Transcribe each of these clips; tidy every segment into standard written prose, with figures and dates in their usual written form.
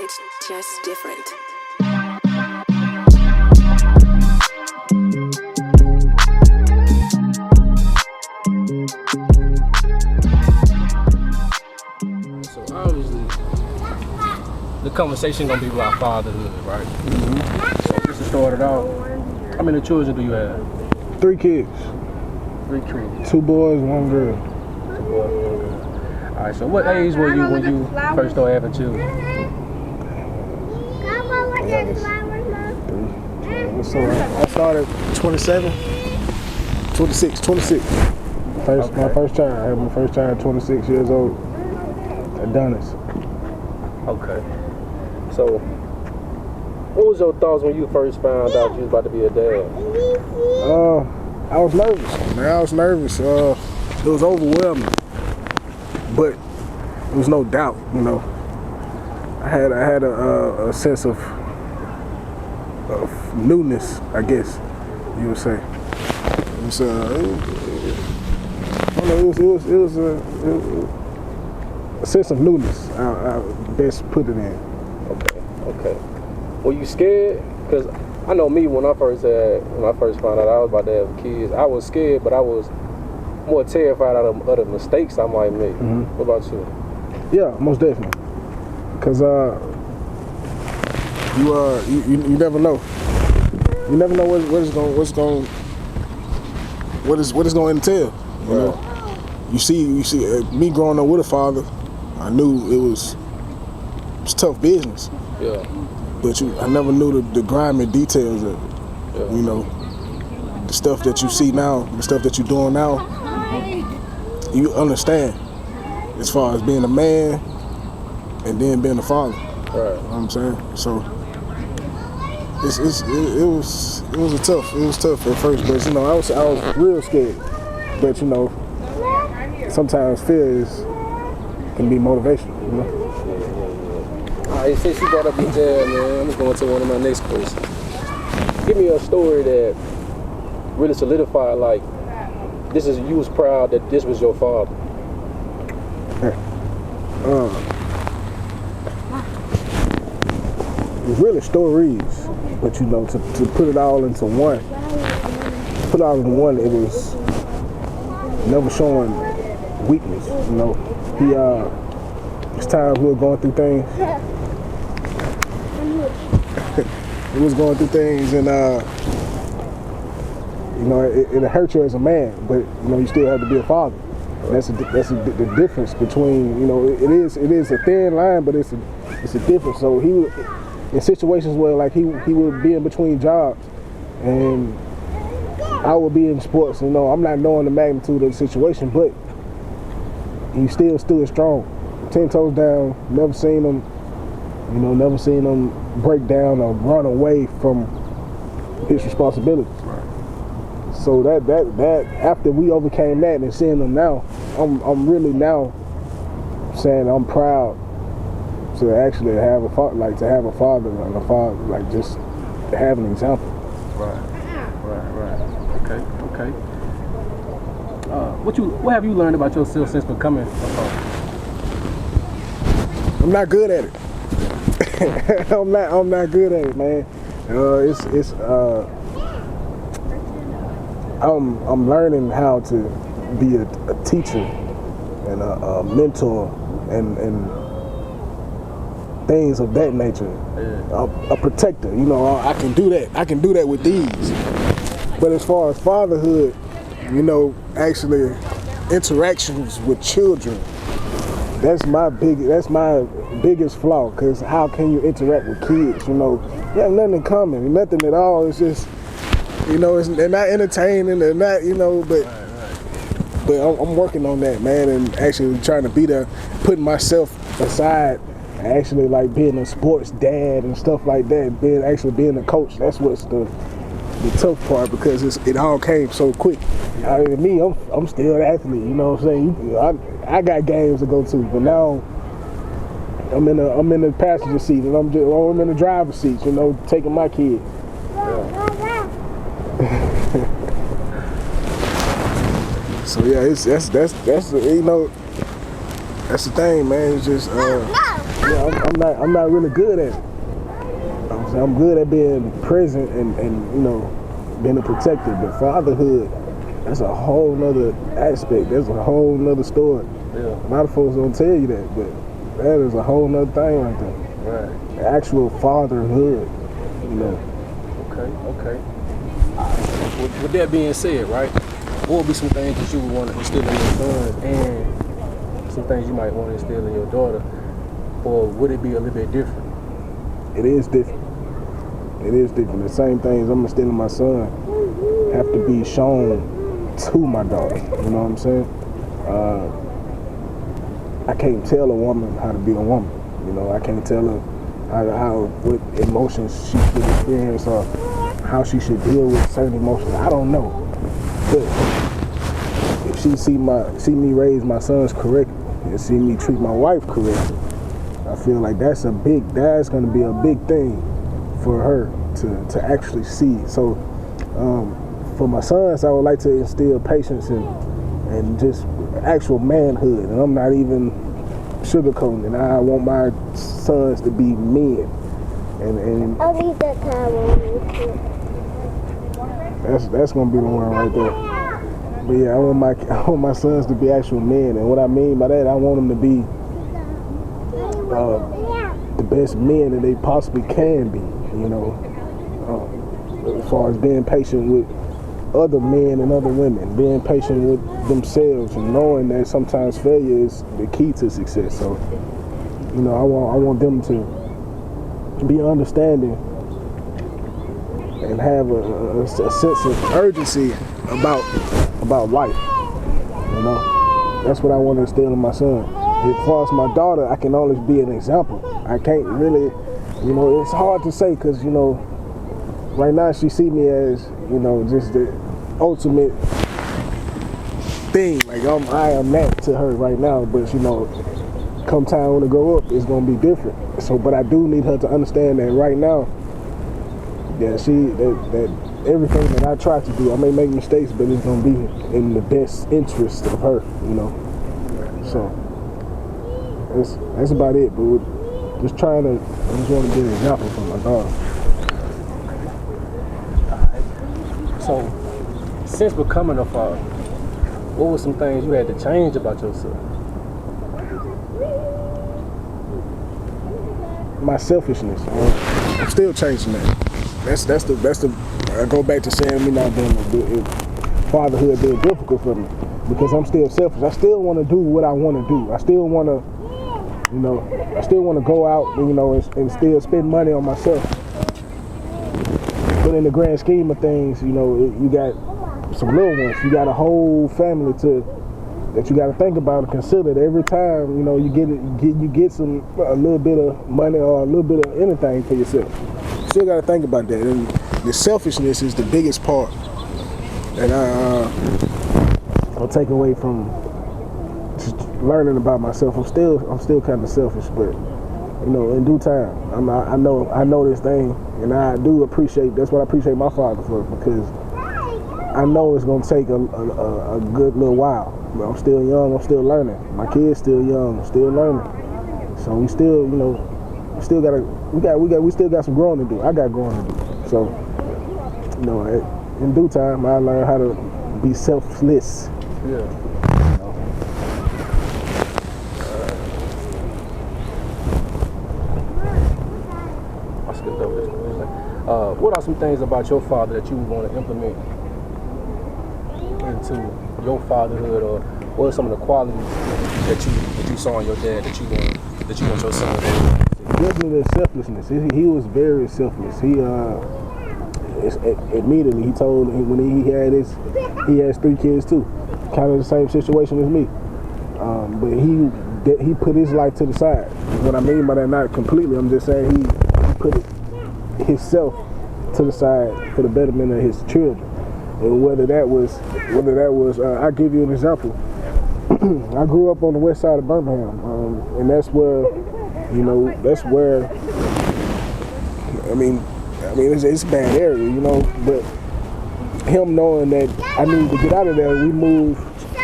It's just different. So obviously, the conversation gonna be about fatherhood, right? So just to start it out, how many children do you have? 3 kids. 3 kids. 2 boys, 1 girl. 2 boys, 1 girl. All right. So what age were you when you first started having children? So I started 26. My first child. I had my first child at 26 years old. Adonis. Okay. So, what was your thoughts when you first found out you was about to be a dad? I was nervous. It was overwhelming, but there was no doubt. You know, I had a sense of newness, I guess you would say. It was a sense of newness. I best put it in. Okay. Were you scared? Because I know me when I first found out I was about to have kids, I was scared, but I was more terrified of the mistakes I might make. Mm-hmm. What about you? Yeah, most definitely. Because you never know. You never know what it's going to entail. You know, you see, me growing up with a father, I knew it was tough business. Yeah. But I never knew the grimy details of it. Yeah. You know, the stuff that you see now, the stuff that you're doing now, you understand as far as being a man and then being a father. Right. You know what I'm saying? So it was tough at first, but you know, I was real scared. But you know, sometimes fear can be motivation, you know. Alright, since you brought up your dad, man, I'm going to one of my next questions. Give me a story that really solidified, like, you was proud that this was your father. It's really stories, but you know, to put it all into one, it was never showing weakness, you know. It's times we were going through things. It was going through things, and you know, it hurt you as a man, but you know, you still have to be a father. That's the difference between, you know, it is a thin line, but it's a difference. So he would, in situations where like he would be in between jobs, and I would be in sports. You know, I'm not knowing the magnitude of the situation, but he still stood strong, 10 toes down. Never seen him break down or run away from his responsibilities. Right. So that after we overcame that and seeing him now, I'm really now saying I'm proud to actually have a father, like to have a father, like just to have an example. Right. Okay. What have you learned about yourself since becoming a father? I'm not good at it. I'm not good at it, man. I'm learning how to be a teacher and a mentor and things of that nature. Yeah. A protector, you know. I can do that. I can do that with these. But as far as fatherhood, you know, actually interactions with children, that's my biggest flaw. Cause how can you interact with kids? You know, you have nothing in common, nothing at all. It's just, you know, they're not entertaining. They're not, you know, but. Right. But I'm working on that, man, and actually trying to be there, putting myself aside, actually like being a sports dad and stuff like that, being a coach. That's what's the tough part, because it all came so quick. I mean, I'm still an athlete, you know what I'm saying? I got games to go to, but now I'm in the passenger seat and I'm in the driver's seat, you know, taking my kid. Yeah. So yeah, that's you know, That's the thing, man. It's just, I'm not really good at it. I'm good at being present and being a protector. But fatherhood, that's a whole nother aspect. That's a whole nother story. Yeah. A lot of folks don't tell you that, but that is a whole nother thing right there. Right. The actual fatherhood, Okay. With that being said, right, what would be some things that you would want to instill in your son and some things you might want to instill in your daughter, or would it be a little bit different? It is different. It is different. The same things I'm instilling in my son have to be shown to my daughter. You know what I'm saying? I can't tell a woman how to be a woman. I can't tell her what emotions she should experience or how she should deal with certain emotions. I don't know. But if she see me raise my sons correctly and see me treat my wife correctly, I feel like that's going to be a big thing for her to actually see. So for my sons, I would like to instill patience and just actual manhood. And I'm not even sugarcoating it. I want my sons to be men. And I'll leave that towel. that's gonna be the one right there. But yeah, I want my sons to be actual men. And what I mean by that, I want them to be the best men that they possibly can be. As far as being patient with other men and other women, being patient with themselves, and knowing that sometimes failure is the key to success. So, I want them to be understanding and have a sense of urgency about life. That's what I want to instill in my son. As far as my daughter, I can always be an example. I can't really, it's hard to say because, right now she see me as, just the ultimate thing. Like I am that to her right now, but come time when I grow up, it's gonna be different. So, but I do need her to understand that right now, that everything that I try to do, I may make mistakes, but it's gonna be in the best interest of her. So that's about it. But I just want to be an example for my daughter. So, since becoming a father, what were some things you had to change about yourself? My selfishness. I'm still changing that. That's the. I go back to saying me not being fatherhood being difficult for me because I'm still selfish. I still want to do what I want to do. I still want to go out, and still spend money on myself. But in the grand scheme of things, you got some little ones. You got a whole family that you got to think about and consider. That every time you get a little bit of money or a little bit of anything for yourself. You still got to think about that. And the selfishness is the biggest part that I'll take away from just learning about myself. I'm still kind of selfish, but in due time, I know this thing, and I do appreciate. That's what I appreciate my father for, because I know it's gonna take a good little while. But I'm still young. I'm still learning. My kid's still young. I'm still learning. So we still, we still got some growing to do. I got growing to do. So, in due time, I learn how to be selfless. Yeah. What are some things about your father that you would want to implement into your fatherhood, or what are some of the qualities that you saw in your dad that you want your son to have? Definitely the selflessness. He was very selfless. He immediately he told when he has 3 kids too, kind of the same situation as me. But he put his life to the side. What I mean by that, not completely. I'm just saying he put himself to the side for the betterment of his children. And whether that was, I'll give you an example. I grew up on the west side of Birmingham, and that's where, it's a bad area, but him knowing that I needed to get out of there, we moved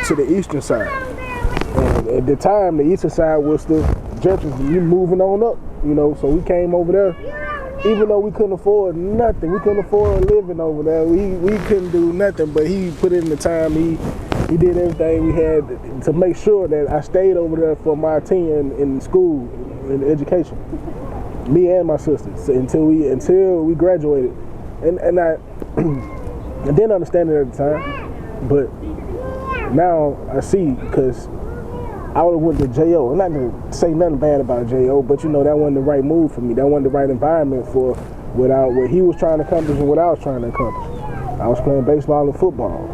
to the eastern side. at the time, the eastern side was the Jefferson. You moving on up, you know. So we came over there, even though we couldn't afford nothing. We couldn't afford a living over there. We couldn't do nothing, but he put in the time. He did everything we had to make sure that I stayed over there for my tenure in school, in education. Me and my sisters until we graduated, and I didn't understand it at the time, but now I see, because I would have went to J.O. I'm not gonna say nothing bad about J.O., but you know that wasn't the right move for me. That wasn't the right environment for what he was trying to accomplish and what I was trying to accomplish. I was playing baseball and football.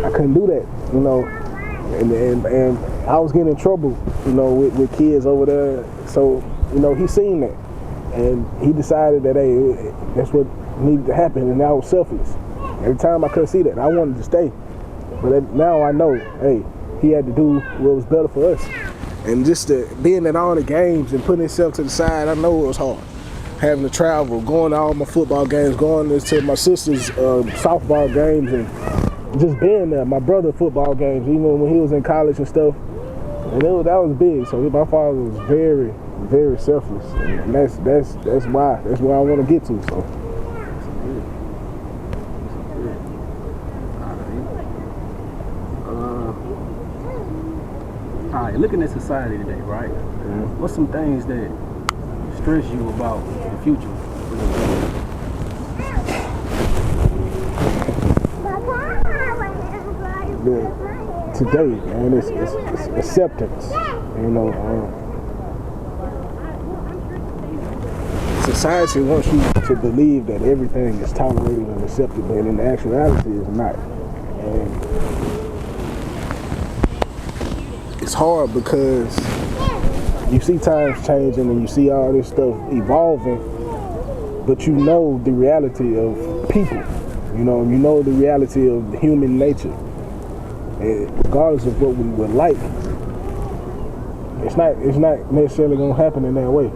I couldn't do that, you know, and I was getting in trouble, you know, with kids over there. So, you know, he seen that, and he decided that, hey, that's what needed to happen, and I was selfless. Every time I couldn't see that, I wanted to stay, but now I know, hey, he had to do what was better for us. And just being at all the games and putting himself to the side, I know it was hard. Having to travel, going to all my football games, going to my sister's softball games, and just being there, my brother's football games, even when he was in college and stuff. And that was big. So my father was very, very selfless, and that's why I want to get to. So. All right, looking at society today, right? Mm-hmm. What's some things that stress you about the future? Today, man, it's acceptance. You know, society wants you to believe that everything is tolerated and accepted, but in actuality, it's not. And it's hard because you see times changing and you see all this stuff evolving, but you know the reality of people. You know the reality of the human nature. And regardless of what we would like, it's not necessarily gonna happen in that way.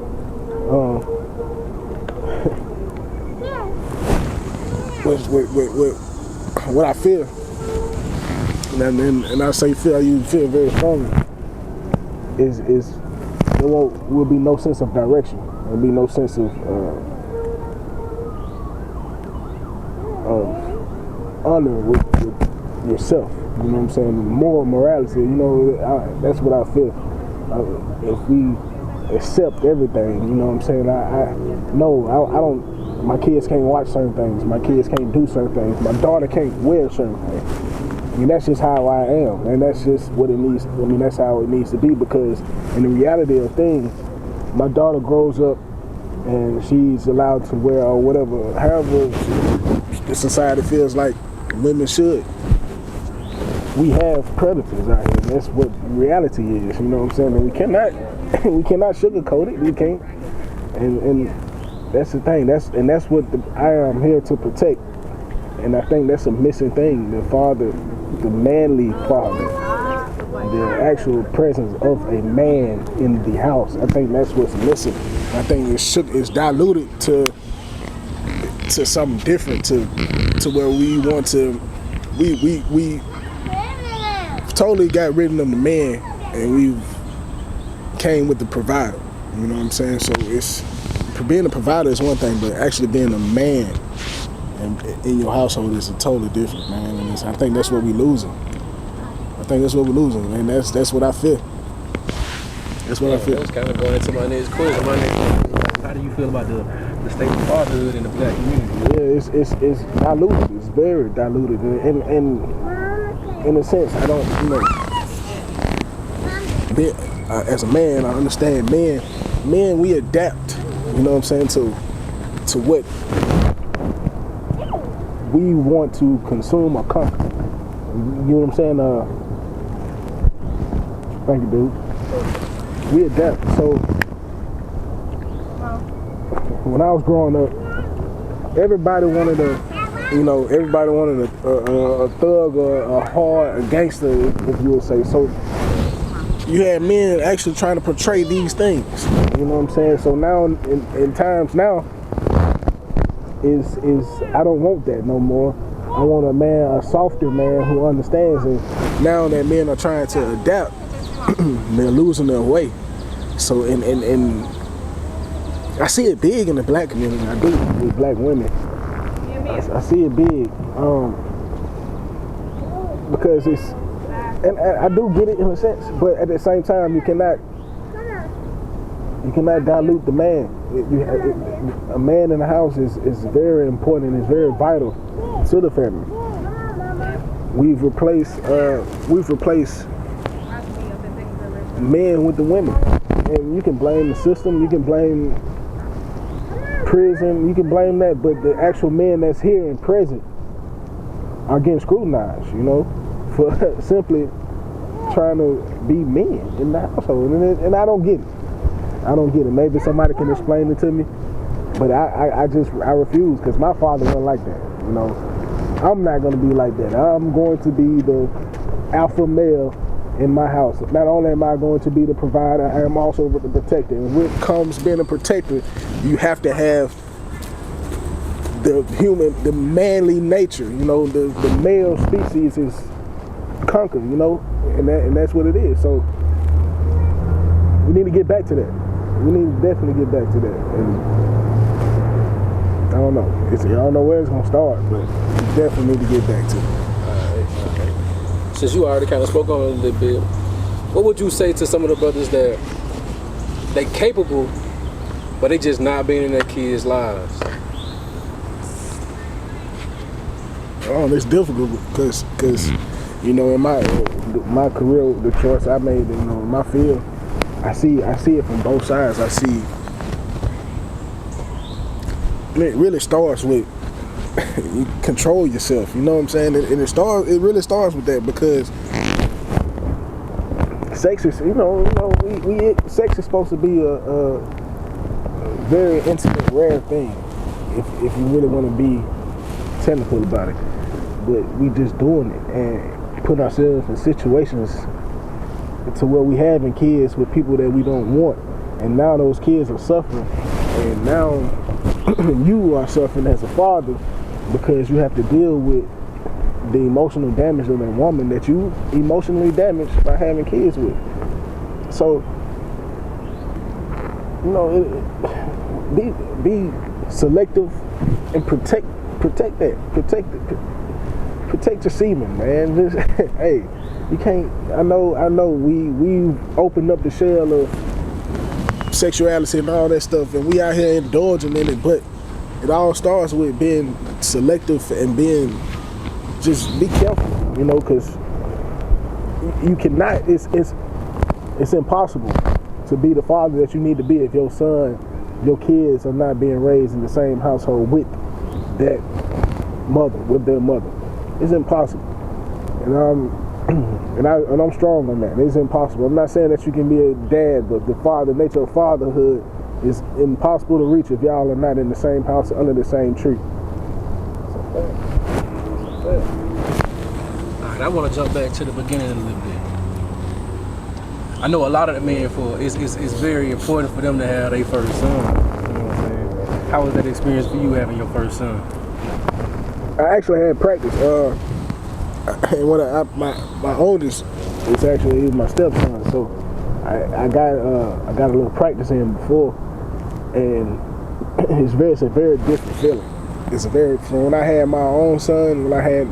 What I feel, and I say feel, I use feel very strongly, is there will be no sense of direction. There'll be no sense of honor with yourself. You know what I'm saying? Moral morality. You know, that's what I feel. If we accept everything, you know what I'm saying? I don't. My kids can't watch certain things. My kids can't do certain things. My daughter can't wear certain things. I mean, that's just how I am, and that's just what it needs. I mean, that's how it needs to be, because in the reality of things, my daughter grows up and she's allowed to wear or whatever, however the society feels like women should. We have predators out here, and that's what reality is. You know what I'm saying? And we cannot sugarcoat it. We can't, and that's the thing. That's what I am here to protect. And I think that's a missing thing. The father, the manly father, the actual presence of a man in the house. I think that's what's missing. I think it's diluted to something different, to where we want to. We totally got rid of the man, and we've came with the provider. You know what I'm saying? So it's being a provider is one thing, but actually being a man in your household is totally different, man. And I think that's what we're losing. And that's what I feel. That's what I feel. That's kind of going into my next question. How do you feel about the state of fatherhood in the black community? Yeah, it's diluted. It's very diluted, and in a sense, I don't, as a man, I understand men, we adapt, you know what I'm saying, to what we want to consume or conquer. You know what I'm saying? Thank you, dude. We adapt. So when I was growing up, everybody wanted a thug or a hard, a gangster, if you would say. So you had men actually trying to portray these things. You know what I'm saying? So now, in times now, is I don't want that no more. I want a softer man who understands. And now that men are trying to adapt, they're losing their way. So and I see it big in the black community. I do with black women. I see it big because it's, and I do get it in a sense, but at the same time you cannot dilute the man. A man in the house is very important and is very vital to the family. We've replaced men with the women, and you can blame the system, you can blame prison, you can blame that, but the actual men that's here and present are getting scrutinized, for simply trying to be men in the household, and I don't get it. Maybe somebody can explain it to me, but I refuse, because my father wasn't like that. I'm not going to be like that. I'm going to be the alpha male in my house. Not only am I going to be the provider, I am also the protector. And when it comes being a protector, you have to have the manly nature. The male species is conquered. And that's what it is. So we need to get back to that. We need to definitely get back to that. And I don't know. I don't know where it's gonna start, but we definitely need to get back to it. Okay. Since you already kind of spoke on it a little bit, what would you say to some of the brothers that they capable, but they just not being in their kids' lives? Oh, it's difficult because in my career, the choice I made, in my field, I see it from both sides. I see it really starts with you control yourself. You know what I'm saying? And it really starts with that, because sex is sex is supposed to be a very intimate, rare thing if you really want to be technical about it. But we just doing it and putting ourselves in situations to where we having kids with people that we don't want, and now those kids are suffering, and now you are suffering as a father because you have to deal with the emotional damage of that woman that you emotionally damaged by having kids with. So be selective and protect your semen, man. Hey, you can't. I know. We've opened up the shell of sexuality and all that stuff, and we out here indulging in it. But it all starts with being selective and just be careful, because you cannot. It's impossible to be the father that you need to be if your kids are not being raised in the same household with that mother, with their mother. It's impossible, and I'm strong on that. It's impossible. I'm not saying that you can be a dad, but the nature of fatherhood is impossible to reach if y'all are not in the same house, under the same tree. All right, I want to jump back to the beginning a little bit. I know a lot of the men it's very important for them to have their first son. You know what I'm saying? How was that experience for you having your first son? I actually had practice. And my oldest is actually my stepson, so I got a little practice in before, and it's a very different feeling. From when I had my own son, when I had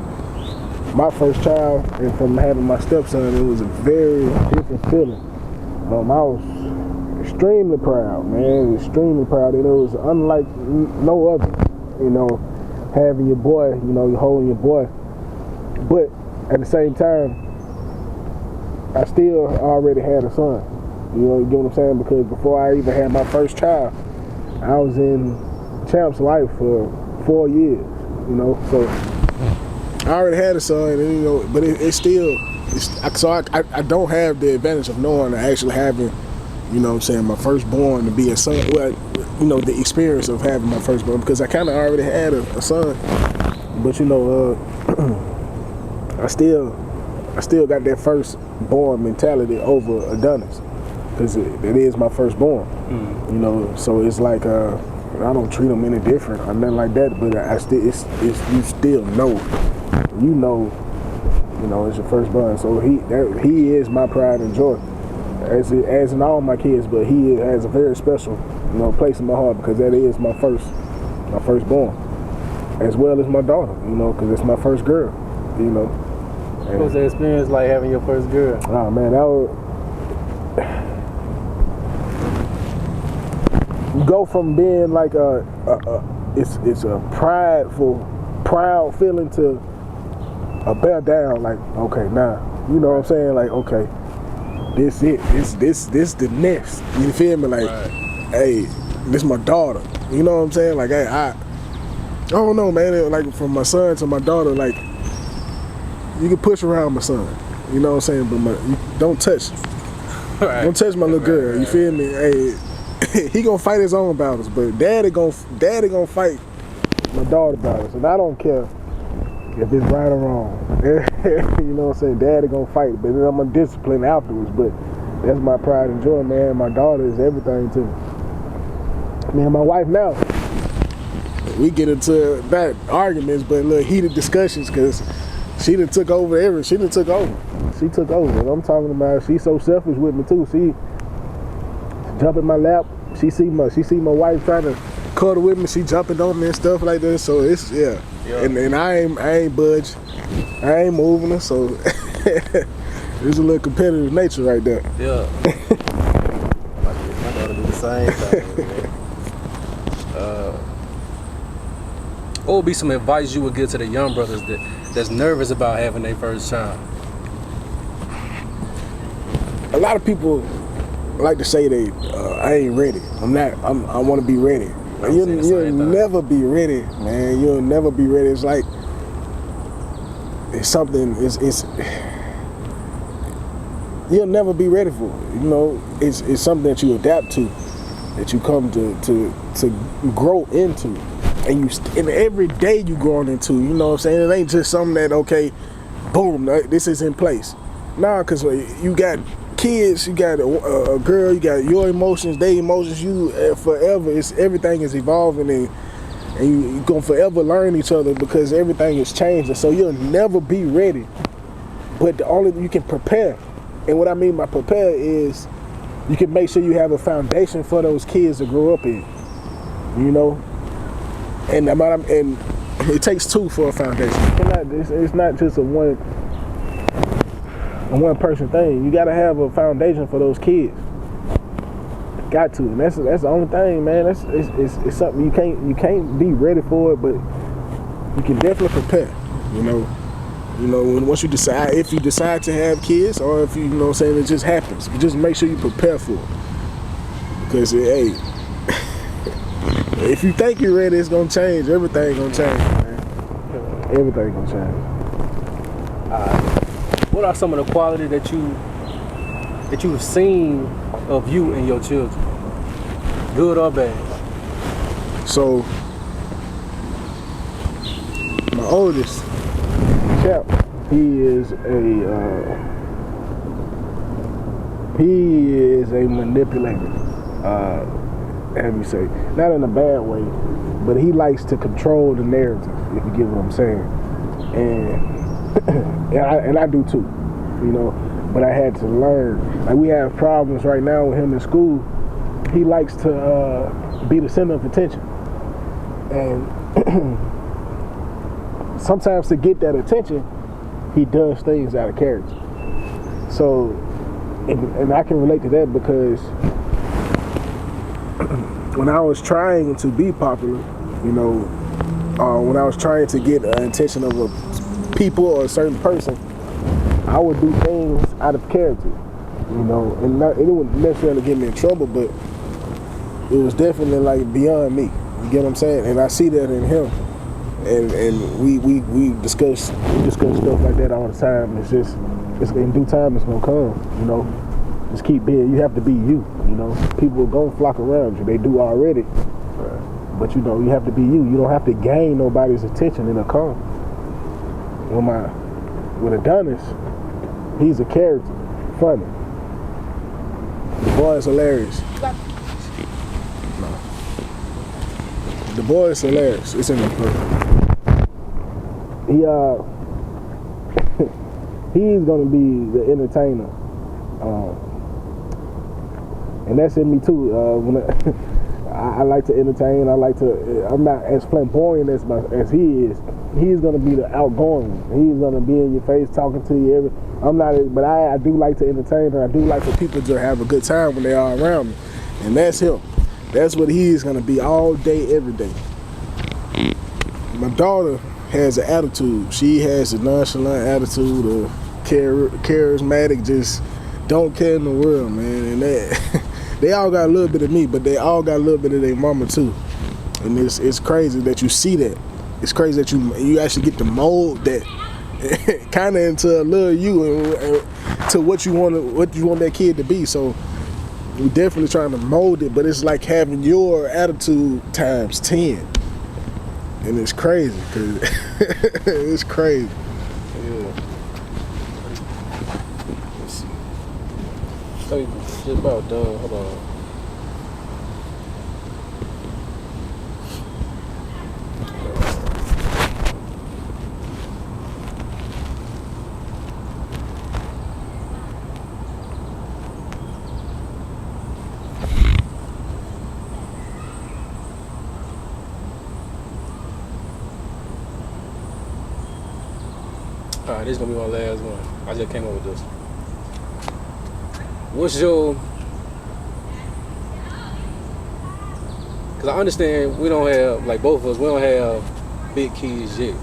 my first child, and from having my stepson, it was a very different feeling. I was extremely proud, man. Extremely proud, and it was unlike no other. Having your boy, you're holding your boy. But at the same time, I still already had a son. You get what I'm saying? Because before I even had my first child, I was in Champ's life for 4 years. So I already had a son, and but it's still. So I don't have the advantage of knowing or actually having, my firstborn to be a son. Well, the experience of having my firstborn, because I kind of already had a son. But I still got that firstborn mentality over Adonis, because it is my firstborn. So it's like I don't treat him any different or nothing like that. But you still know, it's your firstborn. So he is my pride and joy. as in all my kids, but he has a very special, place in my heart because that is my firstborn, as well as my daughter, because it's my first girl, What was the experience like having your first girl? Oh man, that was. You go from being like it's a proud feeling to a bear down. Like, okay, now you know what I'm saying. Like, okay, this the nest. You feel me? Like, hey, this my daughter. You know what I'm saying? Like, hey, I don't know, man. Like from my son to my daughter, like you can push around my son. You know what I'm saying? But don't touch. Don't touch my little girl. You feel me? Hey. He gonna fight his own battles, but daddy gonna fight my daughter battles, and I don't care if it's right or wrong. You know what I'm saying? Daddy gonna fight, but then I'm gonna discipline afterwards. But that's my pride and joy, man. My daughter is everything to me. Me and my wife now, we get into that arguments, but little heated discussions because she done took over She took over. And I'm talking about she's so selfish with me too. She jump in my lap. She see my wife trying to cuddle with me. She jumping on me and stuff like that. So it's and I ain't budge. I ain't moving her. So there's a little competitive nature right there. Yeah. My daughter do the same thing. What would be some advice you would give to the young brothers that's nervous about having their first child? A lot of people like to say I ain't ready. I want to be ready. You'll never be ready, man. You'll never be ready. It's like it's something. It's you'll never be ready for it. It's something that you adapt to, that you come to grow into, and every day you growing into. You know what I'm saying? It ain't just something that okay, boom, this is in place. Nah, cause you got kids, you got a girl, you got your emotions, their emotions. You forever. Everything is evolving, and you gonna forever learn each other because everything is changing. So you'll never be ready, but you can prepare. And what I mean by prepare is you can make sure you have a foundation for those kids to grow up in. And it takes two for a foundation. It's not just a one person thing. You gotta have a foundation for those kids. Got to, and that's the only thing, man. It's something you can't be ready for it, but you can definitely prepare. Once you decide, if you decide to have kids, or if you know what I'm saying, it just happens. But just make sure you prepare for it, because hey, if you think you're ready, it's gonna change. Everything gonna change, man. Everything gonna change. What are some of the qualities that you've seen of you and your children, good or bad? So, my oldest, Cap, he is a manipulator. Have you say, not in a bad way, but he likes to control the narrative. If you get what I'm saying, and I do too, but I had to learn. Like, we have problems right now with him in school. He likes to be the center of attention, and sometimes to get that attention, he does things out of character. So, and I can relate to that because when I was trying to be popular, when I was trying to get attention of a people or a certain person, I would do things out of character, and it wouldn't necessarily get me in trouble, but it was definitely like beyond me. You get what I'm saying? And I see that in him, and we discuss stuff like that all the time. It's in due time it's gonna come. Just keep being. You have to be you. People are gonna flock around you. They do already, but you have to be you. You don't have to gain nobody's attention in a come. With Adonis, he's a character, funny. The boy is hilarious. The boy is hilarious. It's in the book. He's gonna be the entertainer. and that's in me too. When I like to entertain. I like to. I'm not as flamboyant as he is. He's gonna be the outgoing one. He's gonna be in your face, talking to you. I'm not, but I do like to entertain, and I do like for people to have a good time when they are around me, and that's him. That's what he is gonna be all day, every day. My daughter has an attitude. She has a nonchalant attitude, a charismatic, just don't care in the world, man. And that they all got a little bit of me, but they all got a little bit of their mama too. And it's crazy that you see that. It's crazy that you actually get to mold that kind of into a little you and to what you want that kid to be. So we're definitely trying to mold it, but it's like having your attitude times 10. And it's crazy, cause it's crazy. Yeah. Let's see. So you just about done. Hold on. All right, this is gonna be my last one. I just came up with this. What's your? Because I understand we don't have, like both of us, we don't have big kids yet.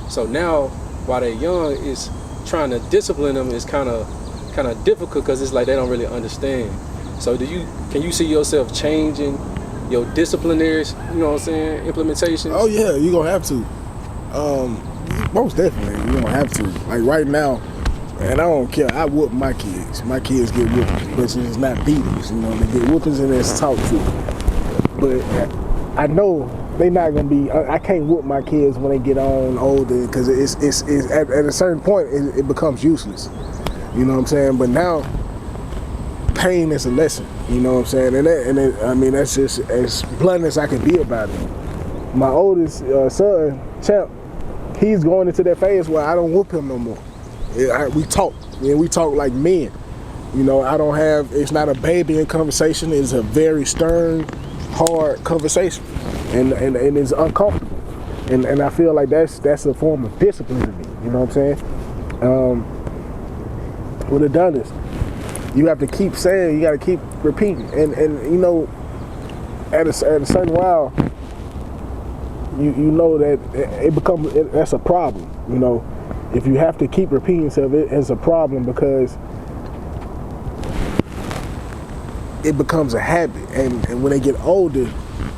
So now, while they're young, it's trying to discipline them is kind of difficult because it's like they don't really understand. So can you see yourself changing your disciplinaries? You know what I'm saying? Implementations. Oh yeah, you're gonna have to. Most definitely, you don't have to. Like right now, and I don't care. I whoop my kids. My kids get whoopings, but it's not beatings. You know, they get whoopings and it's talked to. But I know they not gonna be. I can't whoop my kids when they get on older because it's at a certain point it becomes useless. You know what I'm saying? But now, pain is a lesson. You know what I'm saying? I mean that's just as blunt as I can be about it. My oldest son, Champ. He's going into that phase where I don't whoop him no more. We talk, and we talk like men. You know, it's not a baby in conversation. It's a very stern, hard conversation, and it's uncomfortable. And I feel like that's a form of discipline to me. You know what I'm saying? With Adonis, you have to keep saying, you got to keep repeating, and you know, at a certain while. You know that that's a problem. You know, if you have to keep repeating yourself, it's a problem because it becomes a habit, and when they get older,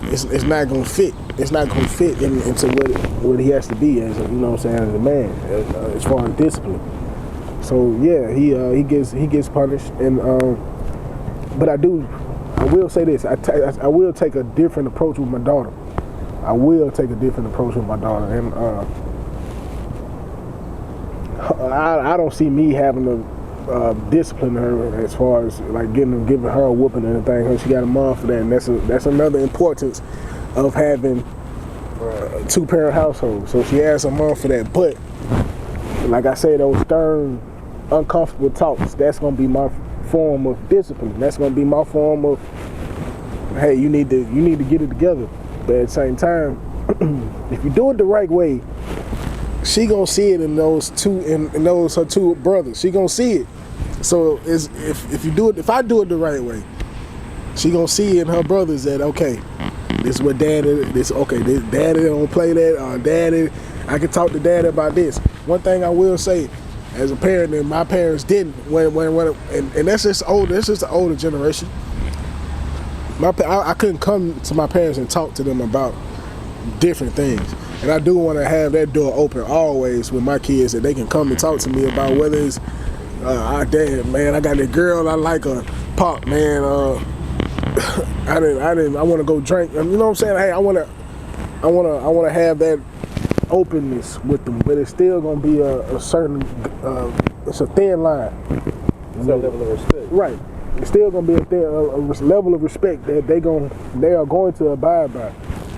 it's not gonna fit. It's not gonna fit into what he has to be as you know what I'm saying, as a man, as far as discipline. So yeah, he gets punished, and but I will say this: I will take a different approach with my daughter. I will take a different approach with my daughter, and I don't see me having to discipline her as far as like giving her a whooping or anything. She got a mom for that, and that's another importance of having a two-parent household. So she has a mom for that. But like I say, those stern, uncomfortable talks, that's gonna be my form of discipline. That's gonna be my form of, hey, you need to get it together. But at the same time, if you do it the right way, she gonna see it in those her two brothers. She gonna see it. So if I do it the right way, she gonna see in her brothers that okay, this is what daddy don't play that, or daddy, I can talk to daddy about this. One thing I will say, as a parent, and my parents didn't and that's just old. That's just the older generation. I couldn't come to my parents and talk to them about different things. And I do want to have that door open always with my kids, that they can come and talk to me about whether it's, dad, man, I got that girl I like, her pop, man, I want to go drink. You know what I'm saying? Hey, I want to have that openness with them, but it's still gonna be a certain, it's a thin line. It's a level of respect. Right. It's still gonna be a level of respect that they are going to abide by,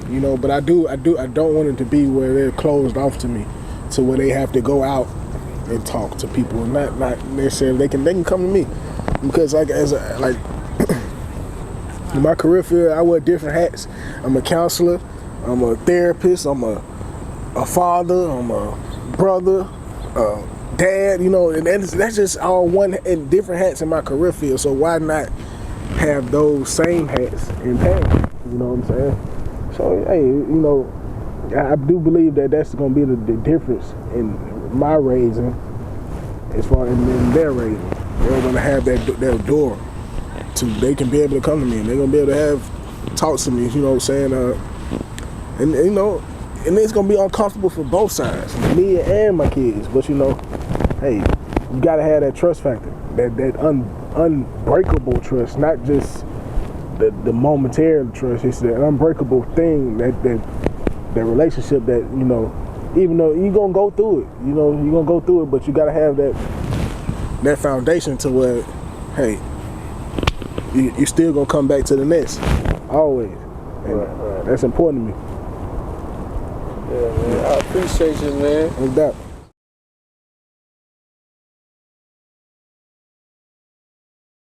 you know. But I don't want it to be where they're closed off to me, to where they have to go out and talk to people, and not necessarily they can come to me, because In my career field, I wear different hats. I'm a counselor, I'm a therapist, I'm a father, I'm a brother, dad, you know, and that's just all one and different hats in my career field. So why not have those same hats in pain? You know what I'm saying? So hey, you know, I do believe that that's going to be the difference in my raising as far as in their raising. They're going to have that door to, they can be able to come to me and they're going to be able to have talks to me, you know what I'm saying? And you know, and it's going to be uncomfortable for both sides, me and my kids. But you know, hey, you got to have that trust factor, that unbreakable trust, not just the momentary trust. It's that unbreakable thing, that relationship that, you know, even though you're going to go through it, you know, you're going to go through it, but you got to have that foundation to where, hey, you still going to come back to the nest, always. And right. that's important to me. Yeah, man. I appreciate you, man. No doubt.